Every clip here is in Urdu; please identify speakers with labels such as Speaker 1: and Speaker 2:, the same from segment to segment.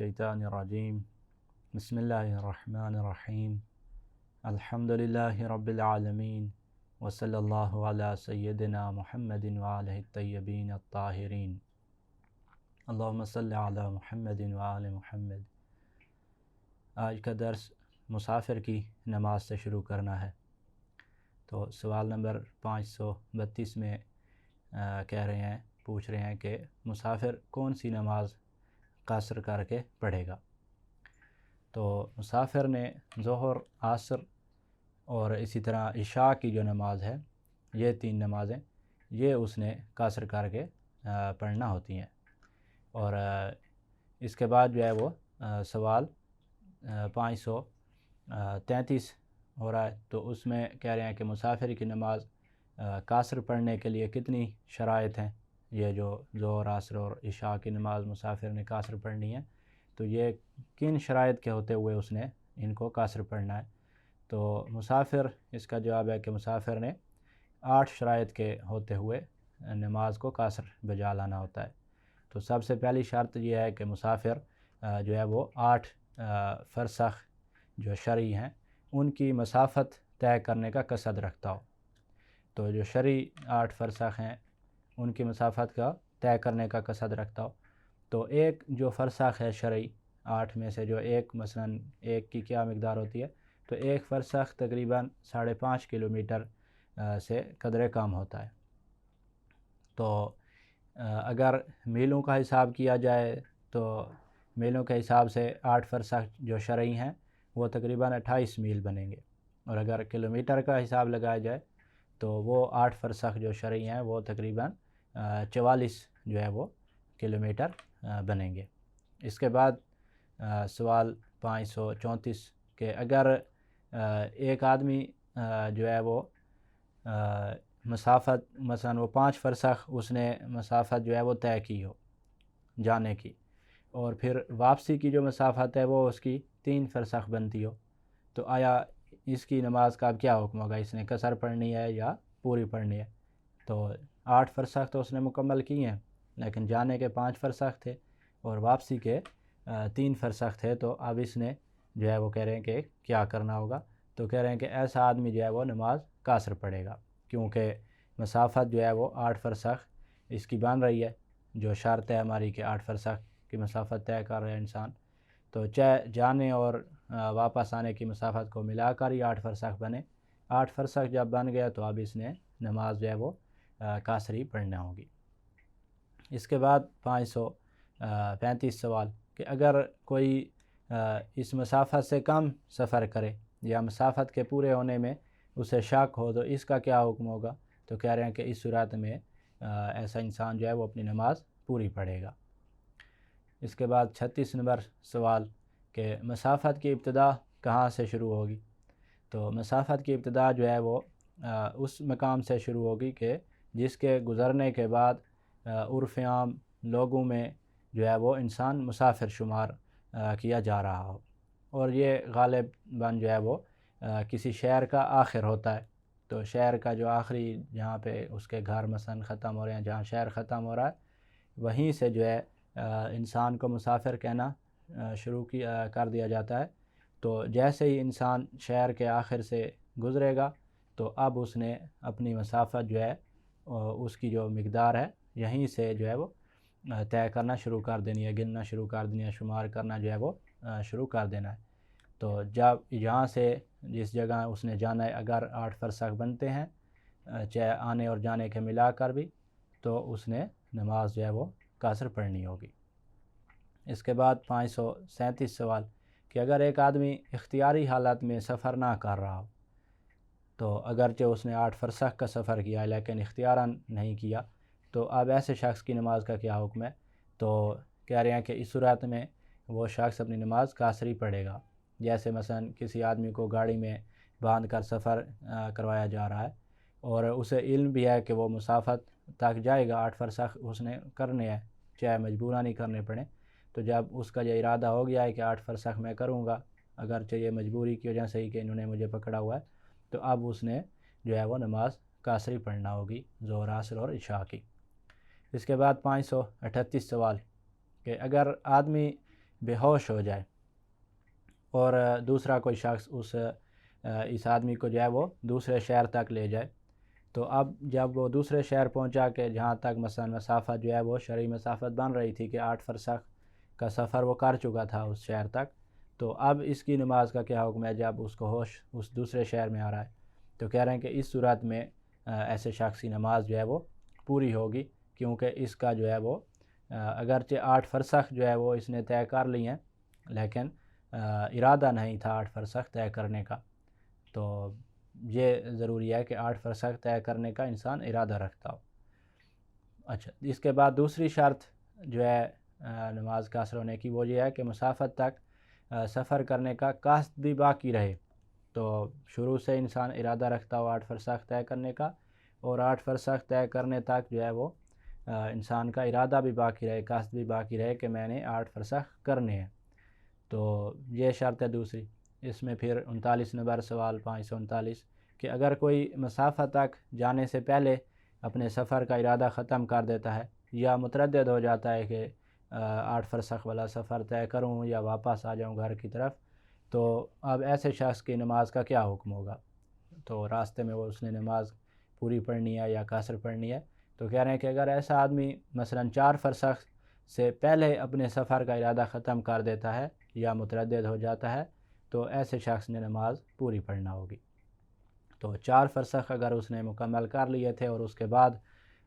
Speaker 1: الشیطان الرجیم بسم اللہ الرحمن الرحیم الحمد للہ رب العالمین وصلی اللہ علی سیدنا محمد وآلہ الطیبین الطاہرین اللہم صلی علی محمد وآل محمد۔ آج کا درس مسافر کی نماز سے شروع کرنا ہے۔ تو سوال نمبر 532 میں پوچھ رہے ہیں کہ مسافر کون سی نماز قصر کر کے پڑھے گا؟ تو مسافر نے ظہر، عصر اور اسی طرح عشاء کی جو نماز ہے، یہ 3 نمازیں یہ اس نے قصر کر کے پڑھنا ہوتی ہیں۔ اور اس کے بعد جو ہے وہ سوال 533 ہو رہا ہے، تو اس میں کہہ رہے ہیں کہ مسافر کی نماز قصر پڑھنے کے لیے کتنی شرائط ہیں؟ یہ جو ظہر، عصر اور عشاء کی نماز مسافر نے قصر پڑھنی ہے، تو یہ کن شرائط کے ہوتے ہوئے اس نے ان کو قصر پڑھنا ہے؟ تو مسافر، اس کا جواب ہے کہ مسافر نے 8 شرائط کے ہوتے ہوئے نماز کو قصر بجا لانا ہوتا ہے۔ تو سب سے پہلی شرط یہ ہے کہ مسافر جو ہے وہ 8 فرسخ جو شرعی ہیں ان کی مسافت طے کرنے کا قصد رکھتا ہو۔ تو جو شرعی 8 فرسخ ہیں ان کی مسافت کا طے کرنے کا قصد رکھتا ہو، تو ایک جو فرسخ ہے شرعی 8 میں سے، جو ایک مثلاً ایک کی کیا مقدار ہوتی ہے؟ تو ایک فرسخ تقریباً 5.5 کلومیٹر سے قدرے کم ہوتا ہے۔ تو اگر میلوں کا حساب کیا جائے تو میلوں کے حساب سے 8 فرسخ جو شرعی ہیں وہ تقریباً 28 میل بنیں گے، اور اگر کلومیٹر کا حساب لگایا جائے تو وہ 8 فرسخ جو شرعی ہیں وہ تقریباً 44 جو ہے وہ کلومیٹر بنیں گے۔ اس کے بعد سوال 534 کہ اگر ایک آدمی جو ہے وہ مسافت مثلاً وہ 5 فرسخ اس نے مسافت جو ہے وہ طے کی ہو جانے کی، اور پھر واپسی کی جو مسافت ہے وہ اس کی 3 فرسخ بنتی ہو، تو آیا اس کی نماز کا اب کیا حکم ہوگا؟ اس نے قصر پڑھنی ہے یا پوری پڑھنی ہے؟ تو 8 فرسخ تو اس نے مکمل کی ہیں، لیکن جانے کے 5 فرسخ تھے اور واپسی کے 3 فرسخ تھے، تو اب اس نے جو ہے وہ کہہ رہے ہیں کہ کیا کرنا ہوگا؟ تو کہہ رہے ہیں کہ ایسا آدمی جو ہے وہ نماز قصر پڑھے گا، کیونکہ مسافت جو ہے وہ 8 فرسخ اس کی بن رہی ہے، جو شرط ہے ہماری کہ 8 فرسخ کی مسافت طے کر رہا ہے انسان، تو چاہے جانے اور واپس آنے کی مسافت کو ملا کر ہی 8 فرسخ بنے۔ 8 فرسخ جب بن گیا تو اب اس نے نماز جو ہے وہ قصر ہی پڑھنا ہوگی۔ اس کے بعد 535 سوال کہ اگر کوئی اس مسافت سے کم سفر کرے یا مسافت کے پورے ہونے میں اسے شک ہو تو اس کا کیا حکم ہوگا؟ تو کہہ رہے ہیں کہ اس صورت میں ایسا انسان جو ہے وہ اپنی نماز پوری پڑھے گا۔ اس کے بعد 36 نمبر سوال کہ مسافت کی ابتدا کہاں سے شروع ہوگی؟ تو مسافت کی ابتدا جو ہے وہ اس مقام سے شروع ہوگی کہ جس کے گزرنے کے بعد عرف عام لوگوں میں جو ہے وہ انسان مسافر شمار کیا جا رہا ہو، اور یہ غالباً جو ہے وہ کسی شہر کا آخر ہوتا ہے۔ تو شہر کا جو آخری جہاں پہ اس کے گھر مثلاً ختم ہو رہے ہیں، جہاں شہر ختم ہو رہا ہے، وہیں سے جو ہے انسان کو مسافر کہنا شروع کر دیا جاتا ہے۔ تو جیسے ہی انسان شہر کے آخر سے گزرے گا تو اب اس نے اپنی مسافت جو ہے اس کی جو مقدار ہے یہیں سے جو ہے وہ طے کرنا شروع کر دینی ہے، گننا شروع کر دینی ہے، شمار کرنا جو ہے وہ شروع کر دینا ہے۔ تو جب یہاں سے جس جگہ اس نے جانا ہے اگر 8 فرسخ بنتے ہیں چاہے آنے اور جانے کے ملا کر بھی، تو اس نے نماز جو ہے وہ قصر پڑھنی ہوگی۔ اس کے بعد 537 سوال کہ اگر ایک آدمی اختیاری حالت میں سفر نہ کر رہا ہو، تو اگرچہ اس نے 8 فرسخ کا سفر کیا ہے لیکن اختیاراً نہیں کیا، تو اب ایسے شخص کی نماز کا کیا حکم ہے؟ تو کہہ رہے ہیں کہ اس صورت میں وہ شخص اپنی نماز قصر ہی پڑھے گا۔ جیسے مثلاً کسی آدمی کو گاڑی میں باندھ کر سفر کروایا جا رہا ہے اور اسے علم بھی ہے کہ وہ مسافت تک جائے گا، 8 فرسخ اس نے کرنے ہیں چاہے مجبوراً نہیں کرنے پڑیں، تو جب اس کا یہ ارادہ ہو گیا ہے کہ 8 فرسخ میں کروں گا اگرچہ یہ مجبوری کی وجہ سے ہی کہ انہوں نے مجھے پکڑا ہوا ہے، تو اب اس نے جو ہے وہ نماز قصر ہی پڑھنا ہوگی، ظہر، عصر اور عشاء کی۔ اس کے بعد 538 سوال کہ اگر آدمی بے ہوش ہو جائے اور دوسرا کوئی شخص اس آدمی کو جو ہے وہ دوسرے شہر تک لے جائے، تو اب جب وہ دوسرے شہر پہنچا کہ جہاں تک مثلا مسافت جو ہے وہ شرعی مسافت بن رہی تھی کہ 8 فرسخ کا سفر وہ کر چکا تھا اس شہر تک، تو اب اس کی نماز کا کیا حکم ہے جب اس کو ہوش اس دوسرے شہر میں آ رہا ہے؟ تو کہہ رہے ہیں کہ اس صورت میں ایسے شخص کی نماز جو ہے وہ پوری ہوگی، کیونکہ اس کا جو ہے وہ اگرچہ 8 فرسخ جو ہے وہ اس نے طے کر لی ہیں، لیکن ارادہ نہیں تھا 8 فرسخ طے کرنے کا۔ تو یہ ضروری ہے کہ 8 فرسخ طے کرنے کا انسان ارادہ رکھتا ہو۔ اچھا، اس کے بعد دوسری شرط جو ہے نماز قاصر ہونے کی وہ یہ ہے کہ مسافت تک سفر کرنے کا قصد بھی باقی رہے۔ تو شروع سے انسان ارادہ رکھتا ہو 8 فرسخ طے کرنے کا، اور 8 فرسخ طے کرنے تک جو ہے وہ انسان کا ارادہ بھی باقی رہے، قصد بھی باقی رہے کہ میں نے 8 فرسخ کرنے ہیں۔ تو یہ شرط ہے دوسری۔ اس میں پھر 39 نمبر سوال 539 کہ اگر کوئی مسافت تک جانے سے پہلے اپنے سفر کا ارادہ ختم کر دیتا ہے یا متردد ہو جاتا ہے کہ 8 فرسخ والا سفر طے کروں یا واپس آ جاؤں گھر کی طرف، تو اب ایسے شخص کی نماز کا کیا حکم ہوگا؟ تو راستے میں وہ اس نے نماز پوری پڑھنی ہے یا قصر پڑھنی ہے؟ تو کہہ رہے ہیں کہ اگر ایسا آدمی مثلا 4 فرسخ سے پہلے اپنے سفر کا ارادہ ختم کر دیتا ہے یا متردد ہو جاتا ہے تو ایسے شخص نے نماز پوری پڑھنا ہوگی۔ تو 4 فرسخ اگر اس نے مکمل کر لیے تھے اور اس کے بعد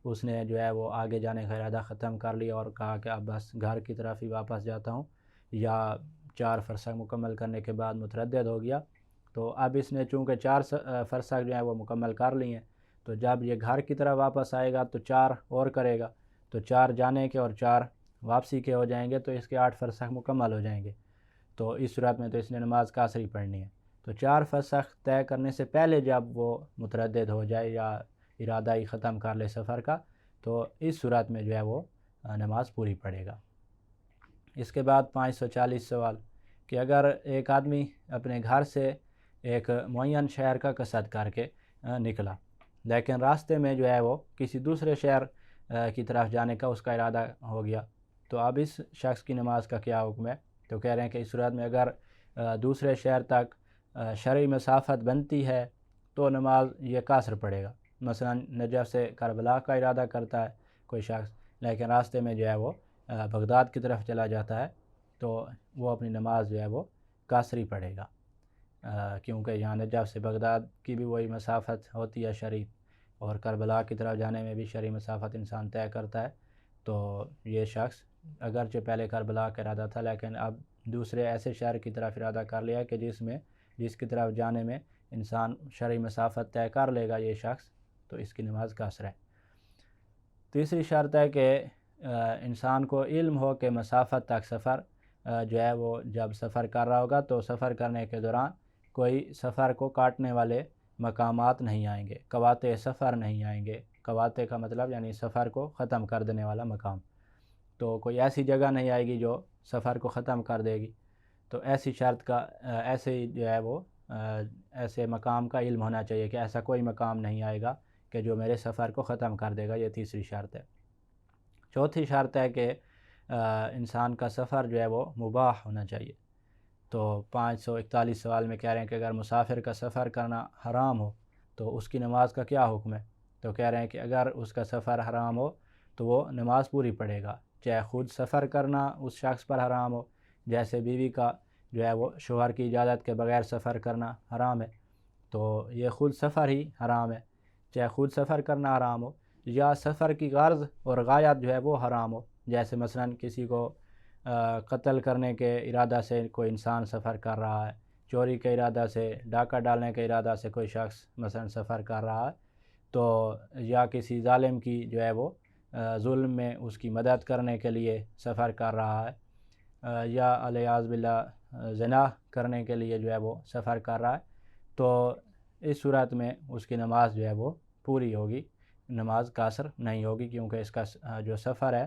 Speaker 1: اس نے جو ہے وہ آگے جانے کا ارادہ ختم کر لیا اور کہا کہ اب بس گھر کی طرف ہی واپس جاتا ہوں، یا 4 فرسخ مکمل کرنے کے بعد متردد ہو گیا، تو اب اس نے چونکہ 4 فرسخ جو ہیں وہ مکمل کر لی ہیں، تو جب یہ گھر کی طرف واپس آئے گا تو 4 اور کرے گا، تو 4 جانے کے اور 4 واپسی کے ہو جائیں گے، تو اس کے 8 فرسخ مکمل ہو جائیں گے۔ تو اس صورت میں تو اس نے نماز قاصری پڑھنی ہے۔ تو 4 فرسخ طے کرنے سے پہلے جب وہ متردد ہو جائے یا ارادہ ہی ختم کر لے سفر کا، تو اس صورت میں جو ہے وہ نماز پوری پڑھے گا۔ اس کے بعد 540 سوال کہ اگر ایک آدمی اپنے گھر سے ایک معین شہر کا قصد کر کے نکلا، لیکن راستے میں جو ہے وہ کسی دوسرے شہر کی طرف جانے کا اس کا ارادہ ہو گیا، تو اب اس شخص کی نماز کا کیا حکم ہے؟ تو کہہ رہے ہیں کہ اس صورت میں اگر دوسرے شہر تک شرعی مسافت بنتی ہے تو نماز یہ قاصر پڑھے گا۔ مثلا نجف سے کربلا کا ارادہ کرتا ہے کوئی شخص، لیکن راستے میں جو ہے وہ بغداد کی طرف چلا جاتا ہے، تو وہ اپنی نماز جو ہے وہ قاصری پڑھے گا، کیونکہ یہاں نجف سے بغداد کی بھی وہی مسافت ہوتی ہے شرعی، اور کربلا کی طرف جانے میں بھی شرعی مسافت انسان طے کرتا ہے۔ تو یہ شخص اگرچہ پہلے کربلا کا ارادہ تھا لیکن اب دوسرے ایسے شہر کی طرف ارادہ کر لیا ہے کہ جس کی طرف جانے میں انسان شرعی مسافت طے کر لے گا یہ شخص، تو اس کی نماز قاصر ہے۔ تیسری شرط ہے کہ انسان کو علم ہو کہ مسافت تک سفر جو ہے وہ جب سفر کر رہا ہوگا تو سفر کرنے کے دوران کوئی سفر کو کاٹنے والے مقامات نہیں آئیں گے، قواطع سفر نہیں آئیں گے۔ قواطع کا مطلب یعنی سفر کو ختم کر دینے والا مقام، تو کوئی ایسی جگہ نہیں آئے گی جو سفر کو ختم کر دے گی۔ تو ایسی شرط کا ایسے جو ہے وہ ایسے مقام کا علم ہونا چاہیے کہ ایسا کوئی مقام نہیں آئے گا کہ جو میرے سفر کو ختم کر دے گا، یہ تیسری شرط ہے۔ چوتھی شرط ہے کہ انسان کا سفر جو ہے وہ مباح ہونا چاہیے۔ تو 541 سوال میں کہہ رہے ہیں کہ اگر مسافر کا سفر کرنا حرام ہو تو اس کی نماز کا کیا حکم ہے؟ تو کہہ رہے ہیں کہ اگر اس کا سفر حرام ہو تو وہ نماز پوری پڑھے گا، چاہے خود سفر کرنا اس شخص پر حرام ہو، جیسے بیوی کا جو ہے وہ شوہر کی اجازت کے بغیر سفر کرنا حرام ہے، تو یہ خود سفر ہی حرام ہے، چاہے خود سفر کرنا حرام ہو یا سفر کی غرض اور غایت جو ہے وہ حرام ہو، جیسے مثلا کسی کو قتل کرنے کے ارادہ سے کوئی انسان سفر کر رہا ہے، چوری کے ارادہ سے، ڈاکہ ڈالنے کے ارادہ سے کوئی شخص مثلا سفر کر رہا ہے، تو یا کسی ظالم کی جو ہے وہ ظلم میں اس کی مدد کرنے کے لیے سفر کر رہا ہے، یا علیاذ باللہ زنا کرنے کے لیے جو ہے وہ سفر کر رہا ہے، تو اس صورت میں اس کی نماز جو ہے وہ پوری ہوگی، نماز قاصر نہیں ہوگی، کیونکہ اس کا جو سفر ہے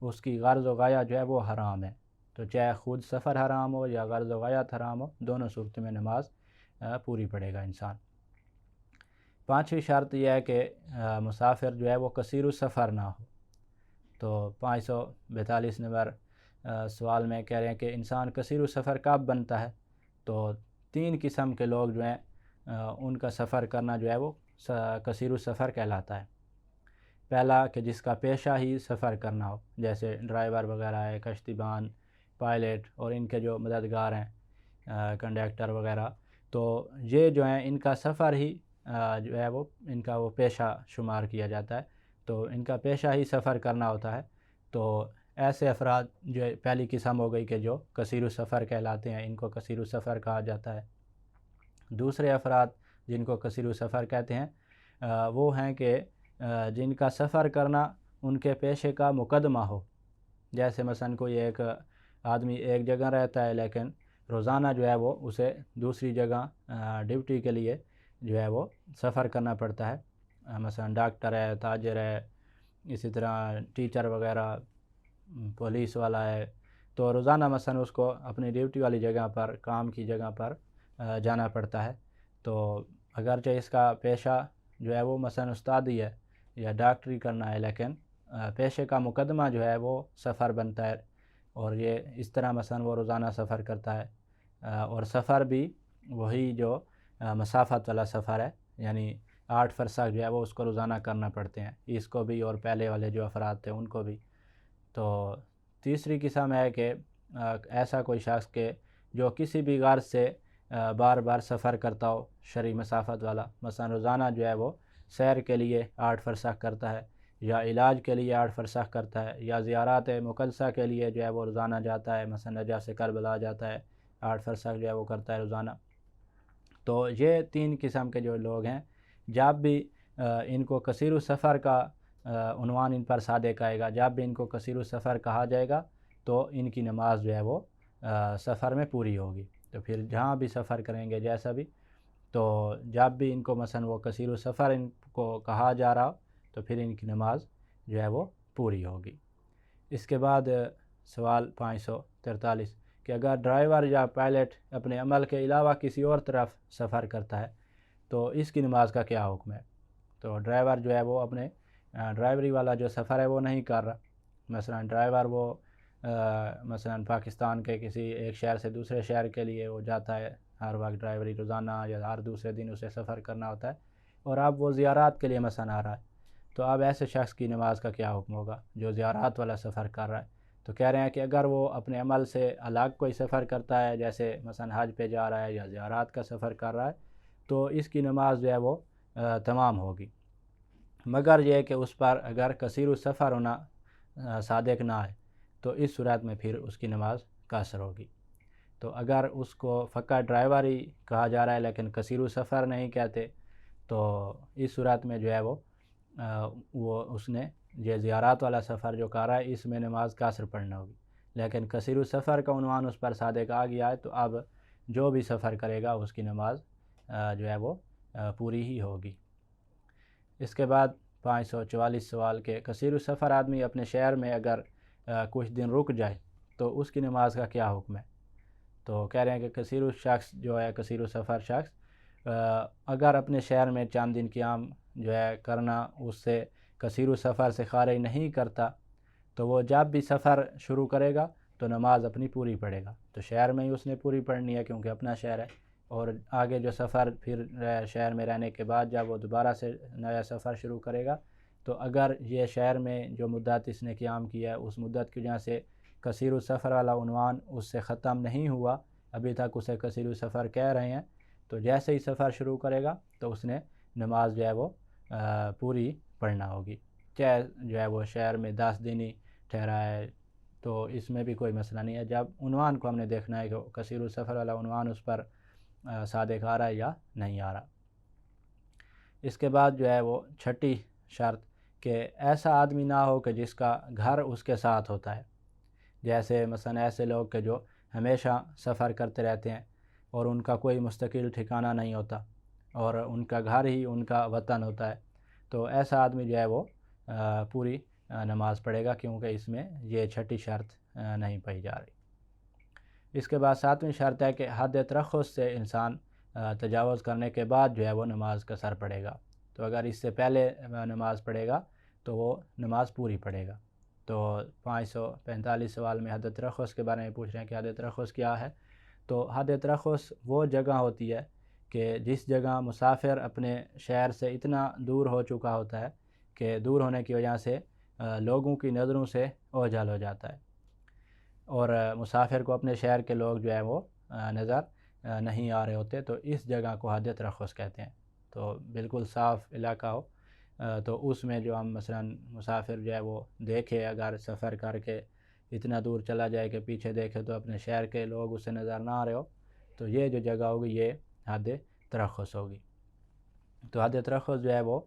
Speaker 1: اس کی غرض و غایہ جو ہے وہ حرام ہے۔ تو چاہے خود سفر حرام ہو یا غرض و غایت حرام ہو، دونوں صورتوں میں نماز پوری پڑھے گا انسان۔ پانچویں شرط یہ ہے کہ مسافر جو ہے وہ قصیر السفر نہ ہو۔ تو 542 نمبر سوال میں کہہ رہے ہیں کہ انسان کثیر السفر کب بنتا ہے؟ تو 3 قسم کے لوگ جو ہیں ان کا سفر کرنا جو ہے وہ کثیر السفر کہلاتا ہے۔ پہلا کہ جس کا پیشہ ہی سفر کرنا ہو، جیسے ڈرائیور وغیرہ ہے، کشتی بان، پائلٹ اور ان کے جو مددگار ہیں کنڈکٹر وغیرہ، تو یہ جو ہیں ان کا سفر ہی جو ہے وہ ان کا وہ پیشہ شمار کیا جاتا ہے، تو ان کا پیشہ ہی سفر کرنا ہوتا ہے۔ تو ایسے افراد جو پہلی قسم ہو گئی کہ جو کثیر السفر کہلاتے ہیں، ان کو کثیر السفر کہا جاتا ہے۔ دوسرے افراد جن کو کثیر السفر کہتے ہیں وہ ہیں کہ جن کا سفر کرنا ان کے پیشے کا مقدمہ ہو، جیسے مثلا کوئی ایک آدمی ایک جگہ رہتا ہے لیکن روزانہ جو ہے وہ اسے دوسری جگہ ڈیوٹی کے لیے جو ہے وہ سفر کرنا پڑتا ہے، مثلا ڈاکٹر ہے، تاجر ہے، اسی طرح ٹیچر وغیرہ، پولیس والا ہے، تو روزانہ مثلا اس کو اپنی ڈیوٹی والی جگہ پر، کام کی جگہ پر جانا پڑتا ہے۔ تو اگرچہ اس کا پیشہ جو ہے وہ مثلا استادی ہے یا ڈاکٹری کرنا ہے، لیکن پیشے کا مقدمہ جو ہے وہ سفر بنتا ہے، اور یہ اس طرح مثلا وہ روزانہ سفر کرتا ہے، اور سفر بھی وہی جو مسافت والا سفر ہے، یعنی 8 فرسخ جو ہے وہ اس کو روزانہ کرنا پڑتے ہیں، اس کو بھی اور پہلے والے جو افراد تھے ان کو بھی۔ تو تیسری قسم ہے کہ ایسا کوئی شخص کہ جو کسی بھی غرض سے بار بار سفر کرتا ہو شرعی مسافت والا، مثلا روزانہ جو ہے وہ سیر کے لیے 8 فرسخ کرتا ہے، یا علاج کے لیے 8 فرسخ کرتا ہے، یا زیارات مقدسہ کے لیے جو ہے وہ روزانہ جاتا ہے، مثلا نجف سے کربلا جاتا ہے، 8 فرسخ جو ہے وہ کرتا ہے روزانہ۔ تو یہ 3 قسم کے جو لوگ ہیں، جب بھی ان کو کثیر السفر کا عنوان ان پر صادق آئے گا، جب بھی ان کو کثیر السفر کہا جائے گا تو ان کی نماز جو ہے وہ سفر میں پوری ہوگی۔ تو پھر جہاں بھی سفر کریں گے جیسا بھی، تو جب بھی ان کو مثلا وہ کثیر السفر ان کو کہا جا رہا تو پھر ان کی نماز جو ہے وہ پوری ہوگی۔ اس کے بعد سوال 543 کہ اگر ڈرائیور یا پائلٹ اپنے عمل کے علاوہ کسی اور طرف سفر کرتا ہے تو اس کی نماز کا کیا حکم ہے؟ تو ڈرائیور جو ہے وہ اپنے ڈرائیوری والا جو سفر ہے وہ نہیں کر رہا، مثلا ڈرائیور وہ مثلا پاکستان کے کسی ایک شہر سے دوسرے شہر کے لیے وہ جاتا ہے، ہر وقت ڈرائیوری روزانہ یا ہر دوسرے دن اسے سفر کرنا ہوتا ہے، اور اب وہ زیارات کے لیے مثلا آ رہا ہے، تو اب ایسے شخص کی نماز کا کیا حکم ہوگا جو زیارات والا سفر کر رہا ہے؟ تو کہہ رہے ہیں کہ اگر وہ اپنے عمل سے الگ کوئی سفر کرتا ہے، جیسے مثلا حج پہ جا رہا ہے یا زیارات کا سفر کر رہا ہے، تو اس کی نماز جو ہے وہ تمام ہوگی، مگر یہ کہ اس پر اگر کثیر السفر ہونا صادق نہ آئے تو اس صورت میں پھر اس کی نماز قاصر ہوگی۔ تو اگر اس کو فقط ڈرائیور ہی کہا جا رہا ہے لیکن کثیر السفر نہیں کہتے، تو اس صورت میں جو ہے وہ اس نے یہ زیارات والا سفر جو کر رہا ہے اس میں نماز قاصر پڑھنا ہوگی، لیکن کثیر السفر کا عنوان اس پر صادق آ گیا ہے تو اب جو بھی سفر کرے گا اس کی نماز جو ہے وہ پوری ہی ہوگی۔ اس کے بعد 544 سوال کے کثیر السفر آدمی اپنے شہر میں اگر کچھ دن رک جائے تو اس کی نماز کا کیا حکم ہے؟ تو کہہ رہے ہیں کہ کثیر الشخص جو ہے کثیر السفر شخص اگر اپنے شہر میں چند دن قیام جو ہے کرنا اس سے کثیر السفر سے خارج نہیں کرتا، تو وہ جب بھی سفر شروع کرے گا تو نماز اپنی پوری پڑھے گا، تو شہر میں ہی اس نے پوری پڑھنی ہے کیونکہ اپنا شہر ہے، اور آگے جو سفر پھر شہر میں رہنے کے بعد جب وہ دوبارہ سے نیا سفر شروع کرے گا تو اگر یہ شہر میں جو مدت اس نے قیام کیا ہے اس مدت کی وجہ سے کثیر السفر والا عنوان اس سے ختم نہیں ہوا، ابھی تک اسے کثیر السفر کہہ رہے ہیں، تو جیسے ہی سفر شروع کرے گا تو اس نے نماز جو ہے وہ پوری پڑھنا ہوگی، چاہے جو ہے وہ شہر میں 10 دن ہی ٹھہرا ہے، تو اس میں بھی کوئی مسئلہ نہیں ہے، جب عنوان کو ہم نے دیکھنا ہے کہ کثیر السفر والا عنوان اس پر صادق آ رہا ہے یا نہیں آ رہا۔ اس کے بعد جو ہے وہ چھٹی شرط کہ ایسا آدمی نہ ہو کہ جس کا گھر اس کے ساتھ ہوتا ہے، جیسے مثلا ایسے لوگ کہ جو ہمیشہ سفر کرتے رہتے ہیں اور ان کا کوئی مستقل ٹھکانہ نہیں ہوتا اور ان کا گھر ہی ان کا وطن ہوتا ہے، تو ایسا آدمی جو ہے وہ پوری نماز پڑھے گا کیونکہ اس میں یہ چھٹی شرط نہیں پائی جا رہی۔ اس کے بعد 7ویں شرط ہے کہ حد ترخص سے انسان تجاوز کرنے کے بعد جو ہے وہ نماز قصر پڑھے گا، تو اگر اس سے پہلے نماز پڑھے گا تو وہ نماز پوری پڑھے گا۔ تو 545 سوال میں حد ترخص کے بارے میں پوچھ رہے ہیں کہ حد ترخص کیا ہے۔ تو حد ترخص وہ جگہ ہوتی ہے کہ جس جگہ مسافر اپنے شہر سے اتنا دور ہو چکا ہوتا ہے کہ دور ہونے کی وجہ سے لوگوں کی نظروں سے اوجھل ہو جاتا ہے، اور مسافر کو اپنے شہر کے لوگ جو ہے وہ نظر نہیں آ رہے ہوتے، تو اس جگہ کو حد ترخص کہتے ہیں۔ تو بالکل صاف علاقہ ہو تو اس میں جو ہم مثلا مسافر جو ہے وہ دیکھے، اگر سفر کر کے اتنا دور چلا جائے کہ پیچھے دیکھے تو اپنے شہر کے لوگ اسے نظر نہ آ رہے ہو، تو یہ جو جگہ ہوگی یہ حد ترخص ہوگی۔ تو حد ترخص جو ہے وہ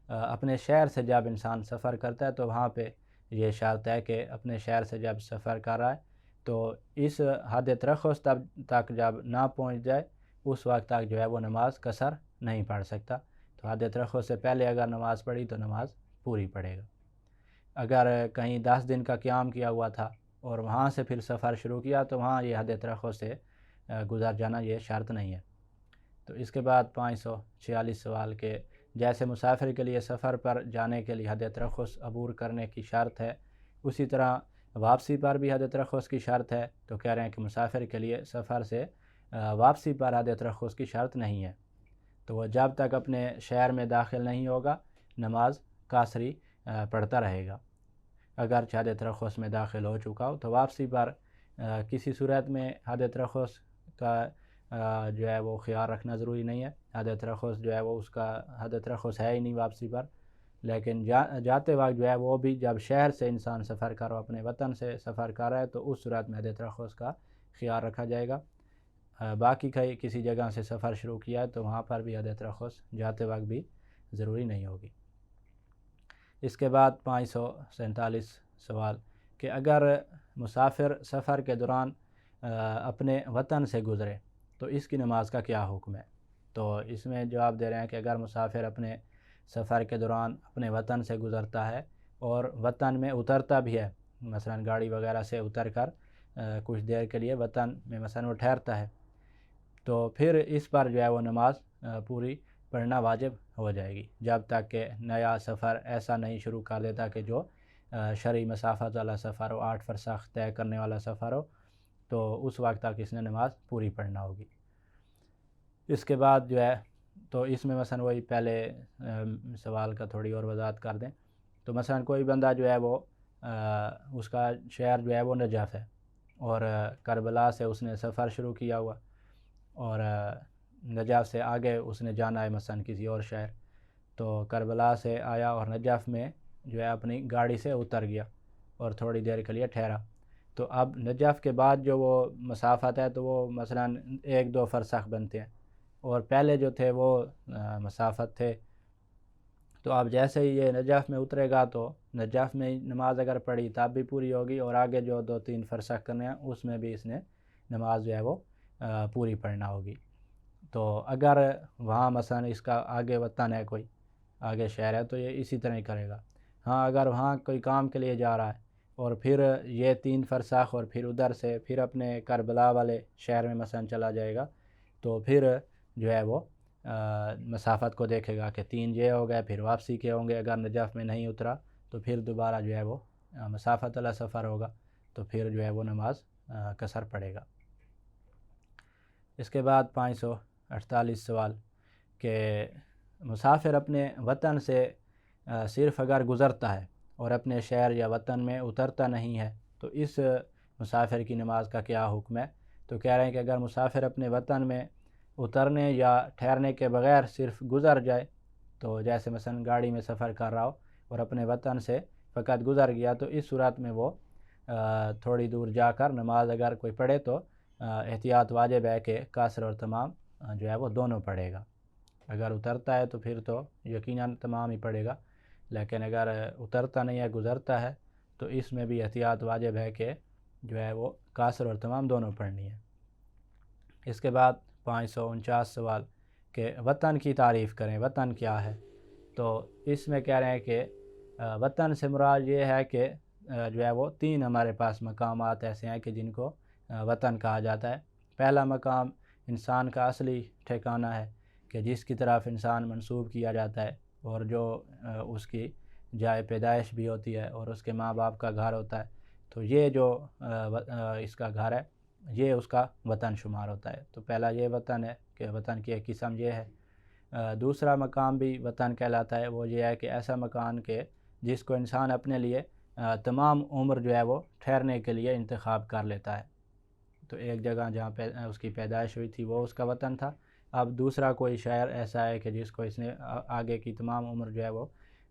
Speaker 1: اپنے شہر سے جب انسان سفر کرتا ہے تو وہاں پہ یہ شرط ہے کہ اپنے شہر سے جب سفر کر رہا ہے تو اس حد ترخص تک جب نہ پہنچ جائے اس وقت تک جو ہے وہ نماز قصر نہیں پڑھ سکتا۔ تو حد ترخص سے پہلے اگر نماز پڑھی تو نماز پوری پڑھے گا۔ اگر کہیں 10 دن کا قیام کیا ہوا تھا اور وہاں سے پھر سفر شروع کیا تو وہاں یہ حد ترخص سے گزر جانا یہ شرط نہیں ہے۔ تو اس کے بعد 546 سوال کے جیسے مسافر کے لیے سفر پر جانے کے لیے حد ترخص عبور کرنے کی شرط ہے، اسی طرح واپسی پر بھی حد ترخص کی شرط ہے۔ تو کہہ رہے ہیں کہ مسافر کے لیے سفر سے واپسی پر حد ترخص کی شرط نہیں ہے، تو وہ جب تک اپنے شہر میں داخل نہیں ہوگا نماز قاصری پڑھتا رہے گا۔ اگر حد ترخص میں داخل ہو چکا ہو تو واپسی پر کسی صورت میں حد ترخص کا جو ہے وہ خیال رکھنا ضروری نہیں ہے۔ حد ترخص جو ہے وہ اس کا حد ترخص ہے ہی نہیں واپسی پر، لیکن جاتے وقت جو ہے وہ بھی جب شہر سے انسان سفر کر رہا اپنے وطن سے سفر کر رہا ہے تو اس صورت میں حد ترخص کا خیال رکھا جائے گا۔ باقی کسی جگہ سے سفر شروع کیا ہے تو وہاں پر بھی حد ترخص جاتے وقت بھی ضروری نہیں ہوگی۔ اس کے بعد 547 سوال کہ اگر مسافر سفر کے دوران اپنے وطن سے گزرے تو اس کی نماز کا کیا حکم ہے؟ تو اس میں جواب دے رہے ہیں کہ اگر مسافر اپنے سفر کے دوران اپنے وطن سے گزرتا ہے اور وطن میں اترتا بھی ہے، مثلا گاڑی وغیرہ سے اتر کر کچھ دیر کے لیے وطن میں مثلا وہ ٹھہرتا ہے، تو پھر اس پر جو ہے وہ نماز پوری پڑھنا واجب ہو جائے گی جب تک کہ نیا سفر ایسا نہیں شروع کر دیتا کہ جو شرعی مسافت والا سفر ہو، 8 فرسخ طے کرنے والا سفر ہو، تو اس وقت تک اس نے نماز پوری پڑھنا ہوگی۔ اس کے بعد جو ہے تو اس میں مثلا وہی پہلے سوال کا تھوڑی اور وضاحت کر دیں۔ تو مثلا کوئی بندہ جو ہے وہ اس کا شہر جو ہے وہ نجف ہے اور کربلا سے اس نے سفر شروع کیا ہوا اور نجف سے آگے اس نے جانا ہے مثلا کسی اور شہر، تو کربلا سے آیا اور نجف میں جو ہے اپنی گاڑی سے اتر گیا اور تھوڑی دیر کے لیے ٹھہرا، تو اب نجف کے بعد جو وہ مسافت ہے تو وہ مثلا 1-2 فرسخ بنتے ہیں، اور پہلے جو تھے وہ مسافت تھے۔ تو اب جیسے ہی یہ نجف میں اترے گا تو نجف میں نماز اگر پڑھی تب بھی پوری ہوگی، اور آگے جو 2-3 فرسخ کرنے ہیں اس میں بھی اس نے نماز جو ہے وہ پوری پڑھنا ہوگی۔ تو اگر وہاں مثلا اس کا آگے وطن ہے، کوئی آگے شہر ہے، تو یہ اسی طرح ہی کرے گا۔ ہاں اگر وہاں کوئی کام کے لیے جا رہا ہے اور پھر یہ 3 فرسخ اور پھر ادھر سے پھر اپنے کربلا والے شہر میں مثلا چلا جائے گا، تو پھر جو ہے وہ مسافت کو دیکھے گا کہ 3 یہ ہو گئے، پھر واپسی کے ہوں گے۔ اگر نجف میں نہیں اترا تو پھر دوبارہ جو ہے وہ مسافت والا سفر ہوگا، تو پھر جو ہے وہ نماز قصر پڑے گا۔ اس کے بعد 548 سوال کہ مسافر اپنے وطن سے صرف اگر گزرتا ہے اور اپنے شہر یا وطن میں اترتا نہیں ہے تو اس مسافر کی نماز کا کیا حکم ہے؟ تو کہہ رہے ہیں کہ اگر مسافر اپنے وطن میں اترنے یا ٹھہرنے کے بغیر صرف گزر جائے، تو جیسے مثلا گاڑی میں سفر کر رہا ہو اور اپنے وطن سے فقط گزر گیا، تو اس صورت میں وہ تھوڑی دور جا کر نماز اگر کوئی پڑھے تو احتیاط واجب ہے کہ قصر اور تمام جو ہے وہ دونوں پڑھے گا۔ اگر اترتا ہے تو پھر تو یقیناً تمام ہی پڑھے گا، لیکن اگر اترتا نہیں ہے گزرتا ہے تو اس میں بھی احتیاط واجب ہے کہ جو ہے وہ قصر اور تمام دونوں پڑھنی ہے۔ اس کے بعد 549 سوال کہ وطن کی تعریف کریں، وطن کیا ہے؟ تو اس میں کہہ رہے ہیں کہ وطن سے مراد یہ ہے کہ جو ہے وہ 3 ہمارے پاس مقامات ایسے ہیں کہ جن کو وطن کہا جاتا ہے۔ پہلا مقام انسان کا اصلی ٹھکانہ ہے کہ جس کی طرف انسان منسوب کیا جاتا ہے اور جو اس کی جائے پیدائش بھی ہوتی ہے اور اس کے ماں باپ کا گھر ہوتا ہے، تو یہ جو اس کا گھر ہے یہ اس کا وطن شمار ہوتا ہے۔ تو پہلا یہ وطن ہے کہ وطن کی ایک قسم یہ ہے۔ دوسرا مقام بھی وطن کہلاتا ہے، وہ یہ ہے کہ ایسا مکان کہ جس کو انسان اپنے لیے تمام عمر جو ہے وہ ٹھہرنے کے لیے انتخاب کر لیتا ہے۔ تو ایک جگہ جہاں اس کی پیدائش ہوئی تھی وہ اس کا وطن تھا، اب دوسرا کوئی شہر ایسا ہے کہ جس کو اس نے آگے کی تمام عمر جو ہے وہ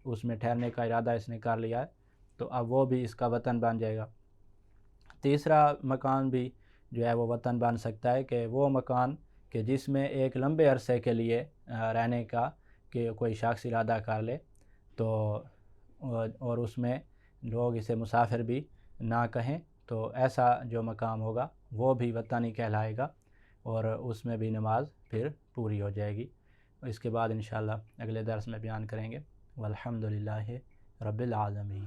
Speaker 1: اس میں ٹھہرنے کا ارادہ اس نے کر لیا ہے، تو اب وہ بھی اس کا وطن بن جائے گا۔ تیسرا مکان بھی جو ہے وہ وطن بن سکتا ہے کہ وہ مکان کہ جس میں ایک لمبے عرصے کے لیے رہنے کا کہ کوئی شخص ارادہ کر لے، تو اور اس میں لوگ اسے مسافر بھی نہ کہیں، تو ایسا جو مقام ہوگا وہ بھی وطن ہی کہلائے گا، اور اس میں بھی نماز پھر پوری ہو جائے گی۔ اس کے بعد انشاءاللہ اگلے درس میں بیان کریں گے۔ والحمدللہ رب العالمین۔